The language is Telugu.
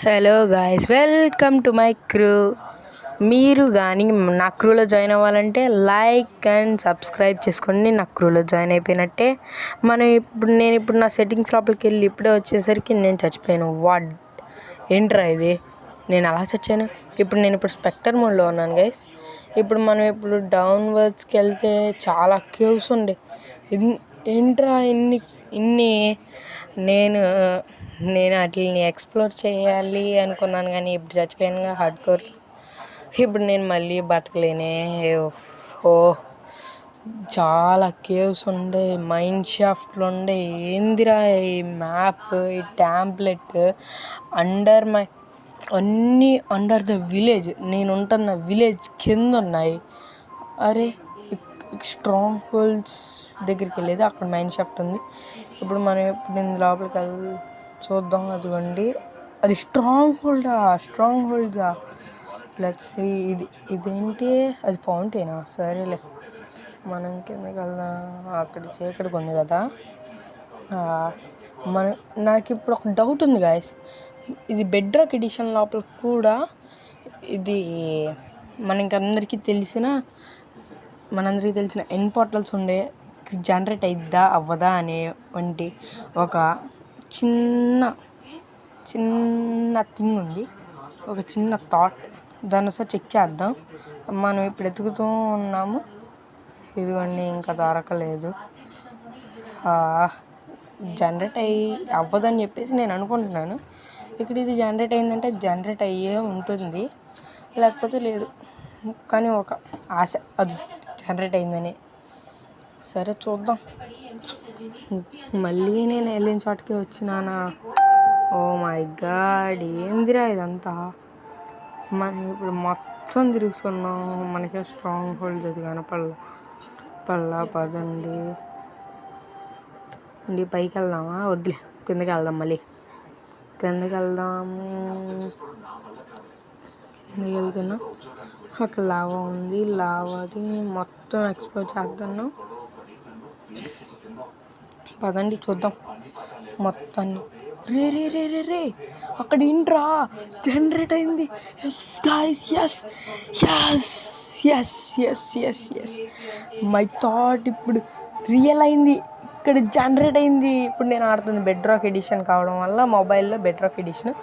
Hello guys, welcome to my crew. మీరు కానీ నా క్రూలో జాయిన్ అవ్వాలంటే లైక్ అండ్ సబ్స్క్రైబ్ చేసుకోండి. నా క్రూలో జాయిన్ అయిపోయినట్టే. నేను ఇప్పుడు నా సెట్టింగ్స్ లోపలికి వెళ్ళి ఇప్పుడే వచ్చేసరికి నేను చచ్చిపోయాను. ఏంట్రా ఇది, నేను అలా చచ్చాను. ఇప్పుడు స్పెక్టర్ మోడ్లో ఉన్నాను గైస్. ఇప్పుడు డౌన్వర్డ్స్కి వెళ్తే చాలా కేవ్స్ ఉండే. ఏంట్రా ఇన్ని నేను నేను వాటిని ఎక్స్ప్లోర్ చేయాలి అనుకున్నాను, కానీ ఇప్పుడు చచ్చిపోయానుగా హార్డ్ కోర్. ఇప్పుడు నేను మళ్ళీ బతకలేనే. ఓ, చాలా కేవ్స్ ఉండే, మైన్ షాఫ్ట్లు ఉండే. ఏందిరా ఈ మ్యాప్, ఈ ట్యాంప్లెట్ అన్నీ అండర్ ద విలేజ్. నేను ఉంటున్న విలేజ్ కింద ఉన్నాయి. అరే, స్ట్రాంగ్ హోల్డ్స్ దగ్గరికి వెళ్ళేది, అక్కడ మైన్ షాఫ్ట్ ఉంది. ఇప్పుడు దీని లోపలికి చూద్దాం. అదిగోండి, అది స్ట్రాంగ్ హోల్డ్గా. ప్లస్ ఇదేంటి, అది ఫౌంటైనా? సరేలే, మనం కిందకి వెళ్దాం. అక్కడ చీకటిగా ఉంది కదా. నాకు ఇప్పుడు ఒక డౌట్ ఉంది గాయస్. ఇది బెడ్రాక్ ఎడిషన్ లోపల కూడా ఇది మనందరికీ తెలిసిన ఎన్ పోర్టల్స్ ఉండే జనరేట్ అయిద్దా అవ్వదా అనే వంటి ఒక చిన్న థింగ్ ఉంది, ఒక చిన్న థాట్. దాన్ని ఒకసారి చెక్ చేద్దాం. మనం ఇప్పుడు ఎతుకుతూ ఉన్నాము. ఇదిగోండి, ఇంకా దొరకలేదు. జనరేట్ అవ్వదని చెప్పేసి నేను అనుకుంటున్నాను. ఇక్కడ ఇది జనరేట్ అయిందంటే జనరేట్ అయ్యే ఉంటుంది, లేకపోతే లేదు. కానీ ఒక ఆశ, అది జనరేట్ అయిందని. సరే, చూద్దాం. మళ్ళీ నేను వెళ్ళిన చోటుకే వచ్చినానా? ఓ మై గాడ్, ఏందిరా ఇదంతా! మనం ఇప్పుడు మొత్తం తిరుగుతున్నాం, మనకే స్ట్రాంగ్ హోల్డ్ అది కనపడలా. పదండి, పైకి వెళ్దామా? వద్దులే, కిందకి వెళ్దాం. మళ్ళీ కిందకి వెళ్తున్నా. అక్కడ లావా ఉంది, లావాది మొత్తం ఎక్స్ప్లోర్ చేద్దాం. పదండి, చూద్దాం మొత్తాన్ని. రే, అక్కడ ఏంట్రా జనరేట్ అయింది. Yes guys, yes. My thought ఇప్పుడు రియల్ అయింది. ఇక్కడ జనరేట్ అయింది. ఇప్పుడు నేను ఆడుతుంది బెడ్రాక్ ఎడిషన్ కావడం వల్ల మొబైల్లో బెడ్రాక్ ఎడిషన్